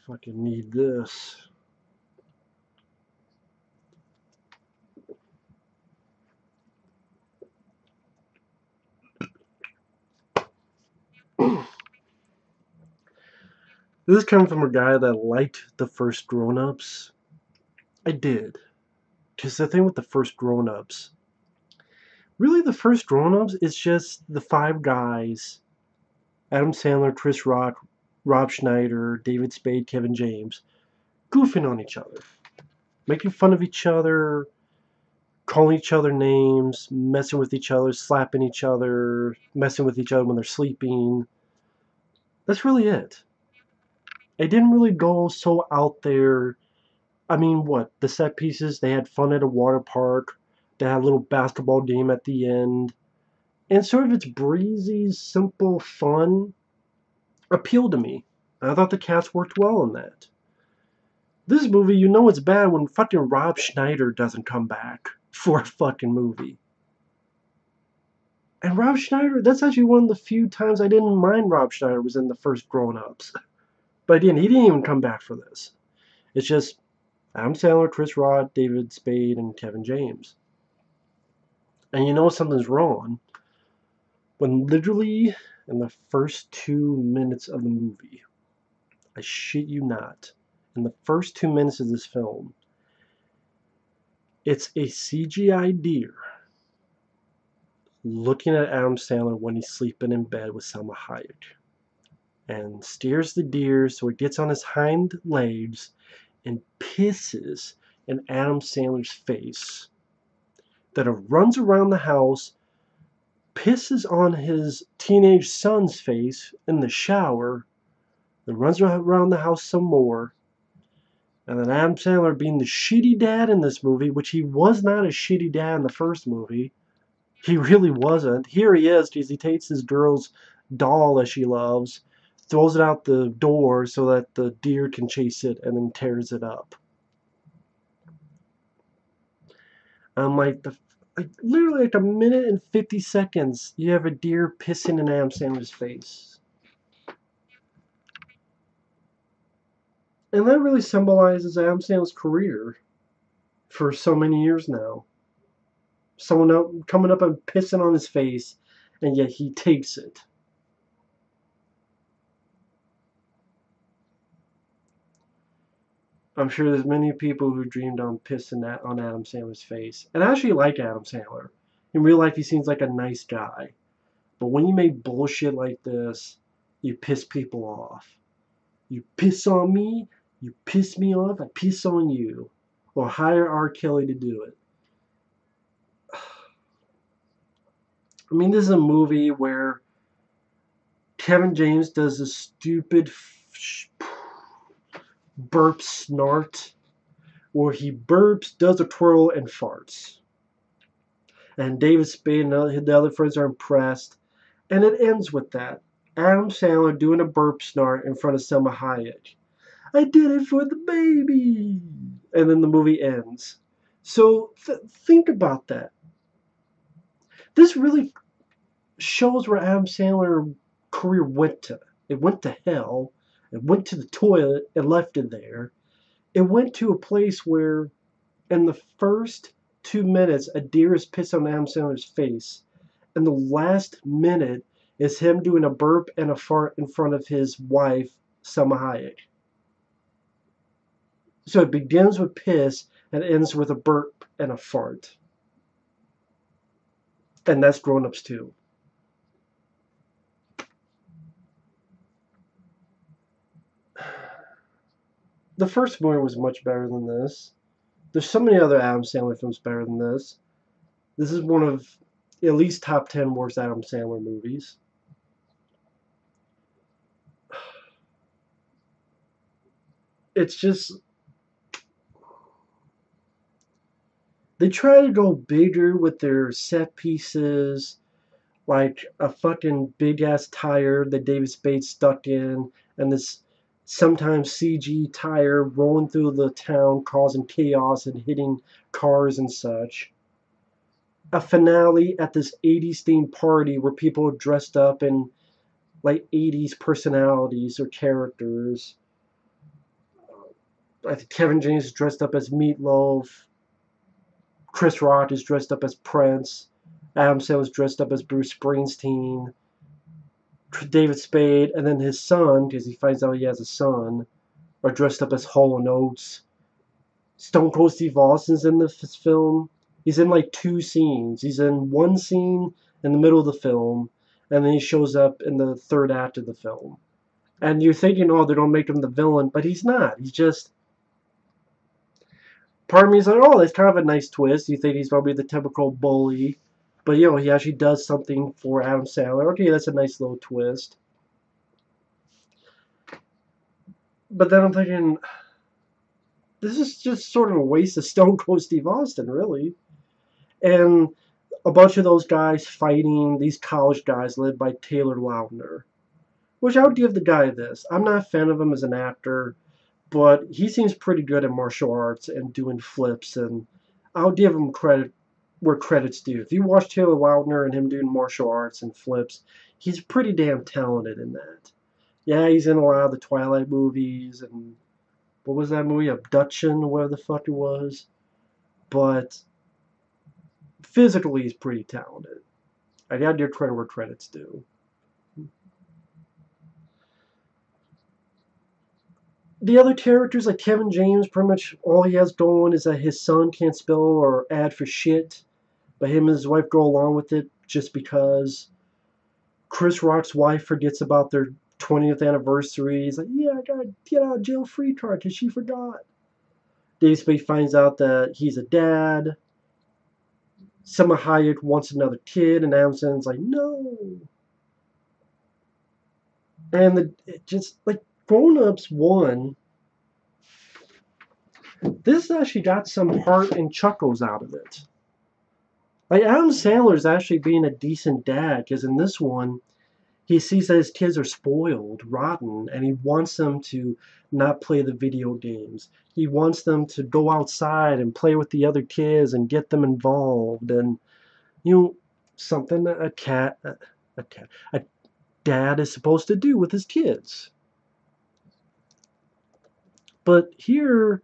Fucking need this. This is coming from a guy that liked the first Grown Ups. I did. Because the thing with the first Grown Ups, really the first Grown Ups is just the five guys: Adam Sandler, Chris Rock, Rob Schneider, David Spade, Kevin James, goofing on each other, making fun of each other, calling each other names, messing with each other, slapping each other, messing with each other when they're sleeping. That's really it. It didn't really go so out there. I mean, what? The set pieces, they had fun at a water park. They had a little basketball game at the end. And sort of its breezy, simple fun appealed to me. I thought the cast worked well in that. This movie, you know it's bad when fucking Rob Schneider doesn't come back for a fucking movie. And Rob Schneider, that's actually one of the few times I didn't mind Rob Schneider was in the first Grown Ups. But he didn't even come back for this. It's just Adam Sandler, Chris Rock, David Spade, and Kevin James. And you know something's wrong when literally in the first 2 minutes of the movie, I shit you not, in the first 2 minutes of this film, it's a CGI deer looking at Adam Sandler when he's sleeping in bed with Salma Hayek, and steers the deer so it gets on his hind legs and pisses in Adam Sandler's face. Then it runs around the house, pisses on his teenage son's face in the shower, then runs around the house some more. And then Adam Sandler, being the shitty dad in this movie, which he was not a shitty dad in the first movie. He really wasn't. Here he is, because he takes his girl's doll that she loves, throws it out the door so that the deer can chase it, and then tears it up. I'm like, literally like a minute and 50 seconds, you have a deer pissing in Adam Sandler's face. And that really symbolizes Adam Sandler's career for so many years now. Someone coming up and pissing on his face, and yet he takes it. I'm sure there's many people who dreamed on pissing on Adam Sandler's face. And I actually like Adam Sandler. In real life, he seems like a nice guy. But when you make bullshit like this, you piss people off. You piss on me, you piss me off, I piss on you. Or hire R. Kelly to do it. I mean, this is a movie where Kevin James does a stupid burp snort, where he burps, does a twirl, and farts. And David Spade and the other friends are impressed. And it ends with that. Adam Sandler doing a burp snort in front of Salma Hayek. I did it for the baby! And then the movie ends. So think about that. This really shows where Adam Sandler's career went to. It went to hell. It went to the toilet and left it there. It went to a place where, in the first 2 minutes, a deer is pissed on Adam Sandler's face. And the last minute is him doing a burp and a fart in front of his wife, Salma Hayek. So it begins with piss and ends with a burp and a fart. And that's Grown Ups too. The first movie was much better than this. There's so many other Adam Sandler films better than this. This is one of at least top 10 worst Adam Sandler movies. It's just, they try to go bigger with their set pieces, like a fucking big ass tire that David Spade stuck in, and this sometimes CG tire rolling through the town causing chaos and hitting cars and such. A finale at this 80s themed party where people are dressed up in like 80s personalities or characters. I think Kevin James is dressed up as Meatloaf. Chris Rock is dressed up as Prince. Adam Sandler is dressed up as Bruce Springsteen. David Spade, and then his son, because he finds out he has a son, are dressed up as Hall & Oates. Stone Cold Steve Austin's in this film. He's in like 2 scenes. He's in one scene in the middle of the film, and then he shows up in the 3rd act of the film. And you're thinking, oh, they don't make him the villain, but he's not. He's just... Part of me is like, oh, that's kind of a nice twist. You think he's probably the typical bully. But, you know, he actually does something for Adam Sandler. Okay, that's a nice little twist. But then I'm thinking, this is just sort of a waste of Stone Cold Steve Austin, really. And a bunch of those guys fighting these college guys led by Taylor Lautner. Which I would give the guy this. I'm not a fan of him as an actor, but he seems pretty good at martial arts and doing flips, and I'll give him credit where credit's due. If you watch Taylor Lautner and him doing martial arts and flips, he's pretty damn talented in that. Yeah, he's in a lot of the Twilight movies, and what was that movie? Abduction, whatever the fuck it was. But physically, he's pretty talented. I gotta give credit where credit's due. The other characters, like Kevin James, pretty much all he has going is that his son can't spell or add for shit, but him and his wife go along with it just because. Chris Rock's wife forgets about their 20th anniversary. He's like, yeah, I got a get out of jail free card because she forgot. David Spade finds out that he's a dad. Salma Hayek wants another kid, and Adam Sandler's like, no. And just like Grown Ups 1, this actually got some heart and chuckles out of it. Like, Adam Sandler's actually being a decent dad, because in this one, he sees that his kids are spoiled, rotten, and he wants them to not play the video games. He wants them to go outside and play with the other kids and get them involved. And, you know, something that a dad is supposed to do with his kids. But here,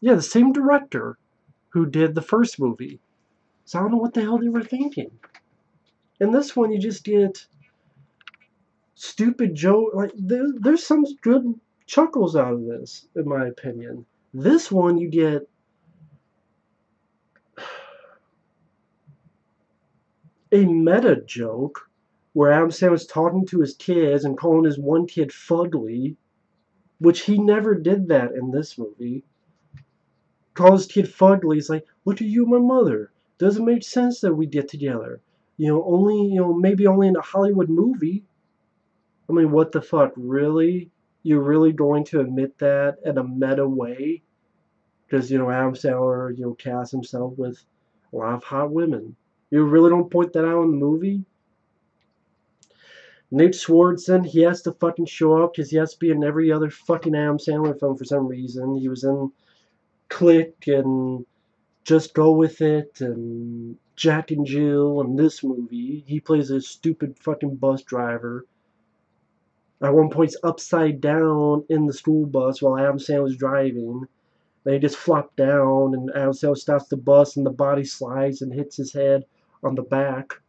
yeah, the same director who did the first movie. So I don't know what the hell they were thinking. In this one, you just get stupid joke. Like there's some good chuckles out of this, in my opinion. This one, you get a meta joke where Adam Sandler's talking to his kids and calling his one kid fugly, which he never did that in this movie. Calls his kid fugly. He's like, "Look at you, my mother. Doesn't make sense that we get together. Maybe only in a Hollywood movie." I mean, what the fuck? Really? You're really going to admit that in a meta way? Because, Adam Sandler, casts himself with a lot of hot women. You really don't point that out in the movie? Nick Swardson, he has to fucking show up because he has to be in every other fucking Adam Sandler film for some reason. He was in Click and Just Go With It and Jack and Jill and this movie. He plays a stupid fucking bus driver. At one point, he's upside down in the school bus while Adam Sandler's driving. Then he just flopped down, and Adam Sandler stops the bus, and the body slides and hits his head on the back.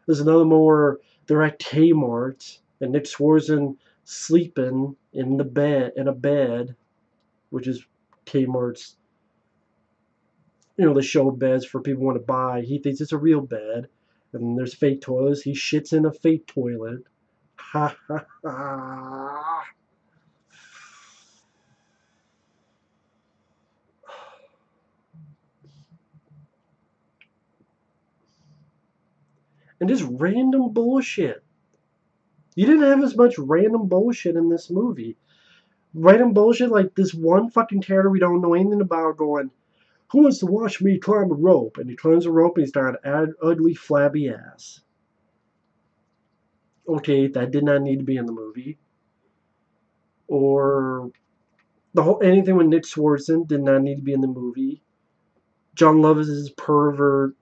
There's another one where they're at Kmart, and Nick Swardson sleeping in a bed, which is Kmart's. They show beds for people who want to buy. He thinks it's a real bed, and there's fake toilets. He shits in a fake toilet. Ha ha ha. And just random bullshit. You didn't have as much random bullshit in this movie. Random bullshit like this one fucking character we don't know anything about going, "Who wants to watch me climb a rope?" And he climbs a rope and he's got an ugly, flabby ass. Okay, that did not need to be in the movie. Or anything with Nick Swardson did not need to be in the movie. John Lovitz' pervert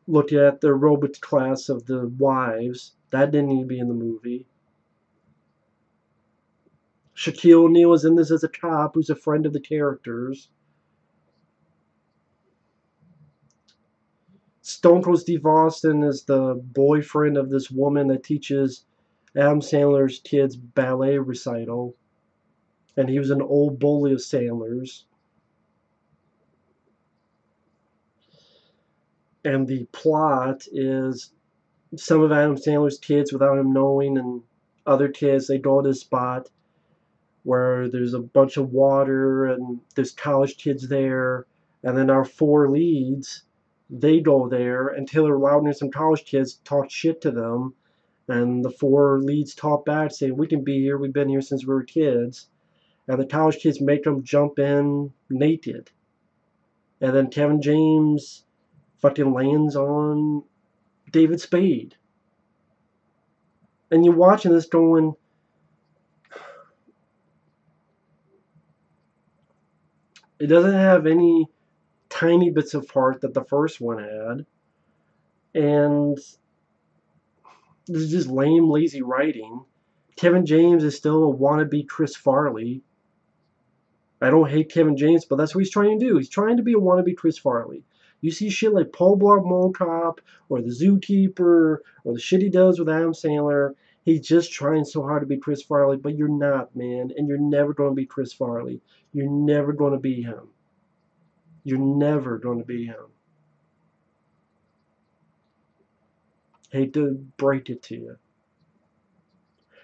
look at the aerobics class of the wives. That didn't need to be in the movie. Shaquille O'Neal is in this as a cop who's a friend of the characters. Stone Cold Steve Austin is the boyfriend of this woman that teaches Adam Sandler's kids ballet recital. And he was an old bully of Sandler's. And the plot is some of Adam Sandler's kids, without him knowing, and other kids, they go to this spot where there's a bunch of water and there's college kids there. And then our four leads, they go there, and Taylor Lautner and some college kids talk shit to them. And the four leads talk back, saying, we can be here, we've been here since we were kids. And the college kids make them jump in naked. And then Kevin James fucking lands on David Spade. And you're watching this going, it doesn't have any tiny bits of heart that the first one had. And this is just lame, lazy writing. Kevin James is still a wannabe Chris Farley. I don't hate Kevin James, but that's what he's trying to do. He's trying to be a wannabe Chris Farley. You see shit like Paul Blart Mall Cop, or The Zookeeper, or the shit he does with Adam Sandler. He's just trying so hard to be Chris Farley, but you're not, man. And you're never going to be Chris Farley. You're never going to be him. You're never going to be him. Hate to break it to you.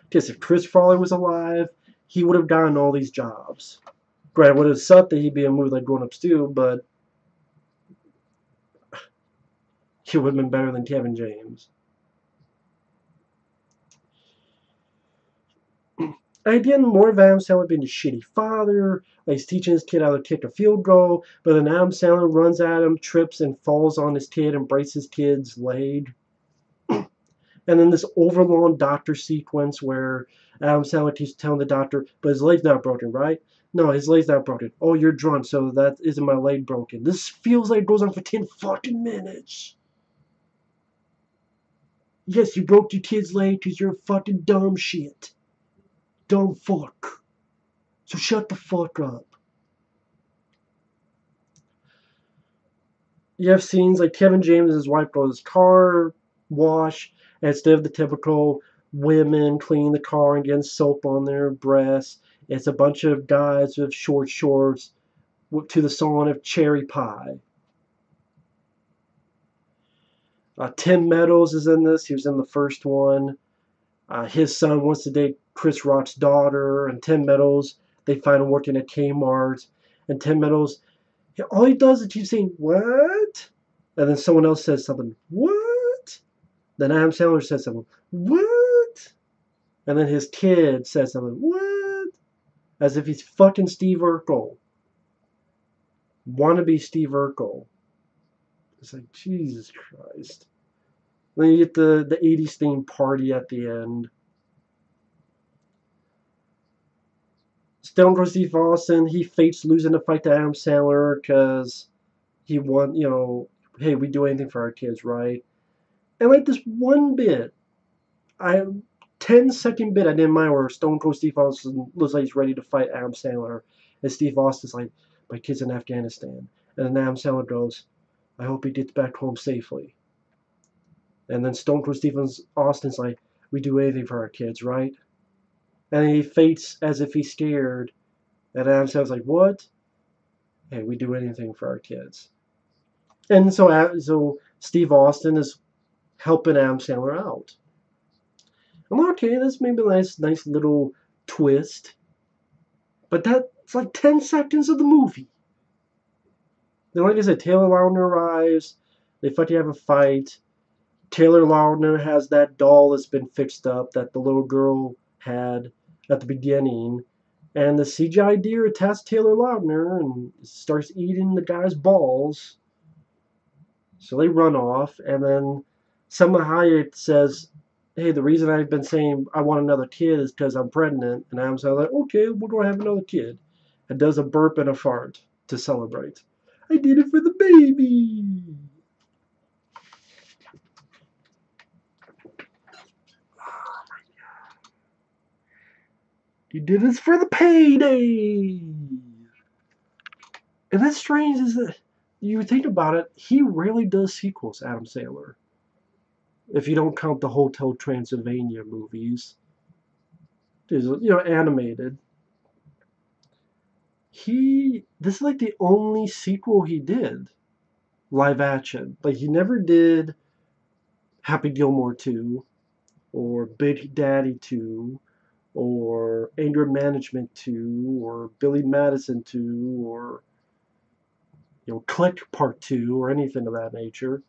Because if Chris Farley was alive, he would have gotten all these jobs. Granted, it would have sucked that he'd be in a movie like Grown Ups 2, but he would have been better than Kevin James. Again, more of Adam Sandler being a shitty father. Like he's teaching his kid how to kick a field goal, but then Adam Sandler runs at him, trips, and falls on his kid and breaks his kid's leg. And then this overlong doctor sequence where Adam Sandler keeps telling the doctor, but his leg's not broken, right? No, his leg's not broken. Oh, you're drunk, so that isn't my leg broken. This feels like it goes on for 10 fucking minutes. Yes, you broke your kid's leg because you're a fucking dumb shit. Dumb fuck. So shut the fuck up. You have scenes like Kevin James and his wife go to his car wash, and instead of the typical women cleaning the car and getting soap on their breasts, it's a bunch of guys with short shorts to the song of Cherry Pie. Tim Meadows is in this. He was in the first one. His son wants to date Chris Rock's daughter, and Tim Meadows, they find him working at Kmart. And Tim Meadows, all he does is keep saying, what? And then someone else says something, what? Then Adam Sandler says something, what? And then his kid says something, what? As if he's fucking Steve Urkel. Wannabe Steve Urkel. It's like, Jesus Christ. Then you get the 80s themed party at the end. Stone Cold Steve Austin, he fakes losing the fight to Adam Sandler because he won, you know, hey, we do anything for our kids, right? And like this one bit, 10-second bit I didn't mind where Stone Cold Steve Austin looks like he's ready to fight Adam Sandler. And Steve Austin's like, my kid's in Afghanistan. And then Adam Sandler goes, I hope he gets back home safely. And then Stone Cold Steve Austin's like, we do anything for our kids, right? And he faints as if he's scared. And Adam Sandler's like, what? Hey, we do anything for our kids. And so Steve Austin is helping Adam Sandler out. I'm like, okay, that's maybe a nice little twist. But that's like 10 seconds of the movie. Then, like I said, Taylor Lautner arrives. They fucking have a fight. Taylor Lautner has that doll that's been fixed up that the little girl had at the beginning. And the CGI deer attacks Taylor Lautner and starts eating the guy's balls. So they run off. And then Salma Hayek says, hey, the reason I've been saying I want another kid is because I'm pregnant. And I'm like, okay, we're going to have another kid. And does a burp and a fart to celebrate. I did it for the baby. He did this for the payday. And that's strange is that you think about it, he rarely does sequels, Adam Sandler. If you don't count the Hotel Transylvania movies. There's, animated. This is like the only sequel he did. Live action. Like he never did Happy Gilmore 2 or Big Daddy 2 or Anger Management 2 or Billy Madison 2 or Click Part 2 or anything of that nature.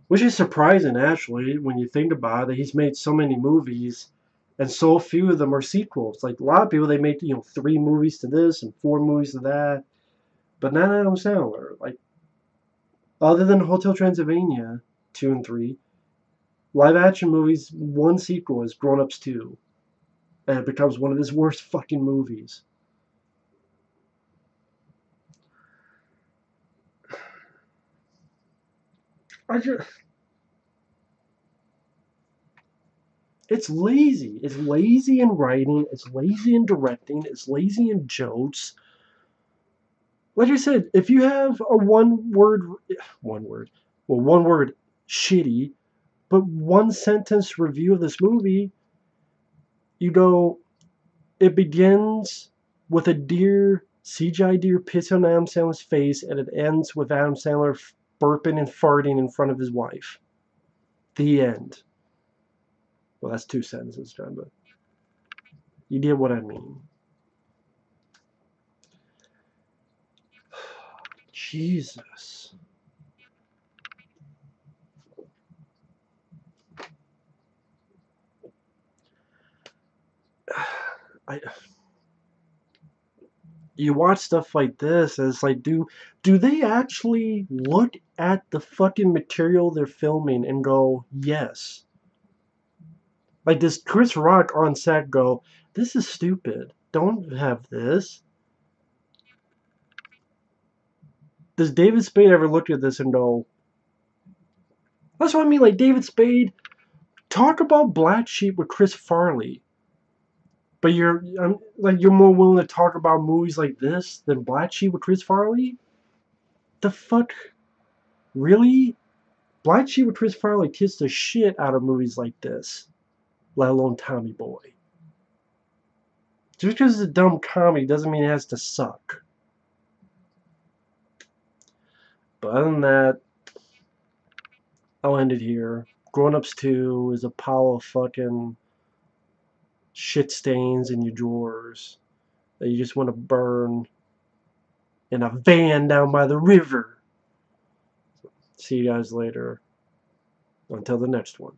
Which is surprising, actually, when you think about it. He's made so many movies, and so few of them are sequels. Like, a lot of people, they make, 3 movies to this and 4 movies to that. But not Adam Sandler. Like, other than Hotel Transylvania 2 and 3, live action movies, 1 sequel is Grown Ups 2. And it becomes one of his worst fucking movies. It's lazy. It's lazy in writing. It's lazy in directing. It's lazy in jokes. Like I said, if you have a one word, shitty, but 1 sentence review of this movie, it begins with a CGI deer pissing on Adam Sandler's face, and it ends with Adam Sandler burping and farting in front of his wife. The end. Well, that's 2 sentences, John, but you get what I mean. Jesus. You watch stuff like this, and it's like, do they actually look at the fucking material they're filming and go, yes? Like, does Chris Rock on set go, this is stupid, don't have this? Does David Spade ever look at this and go, that's what I mean, like David Spade, talk about Black Sheep with Chris Farley. But you're more willing to talk about movies like this than Black Sheep with Chris Farley? The fuck? Really? Black Sheep with Chris Farley kissed the shit out of movies like this, let alone Tommy Boy. Just because it's a dumb comedy doesn't mean it has to suck. But other than that, I'll end it here. Grown Ups 2 is a pile of fucking shit stains in your drawers that you just want to burn in a van down by the river. See you guys later. Until the next one.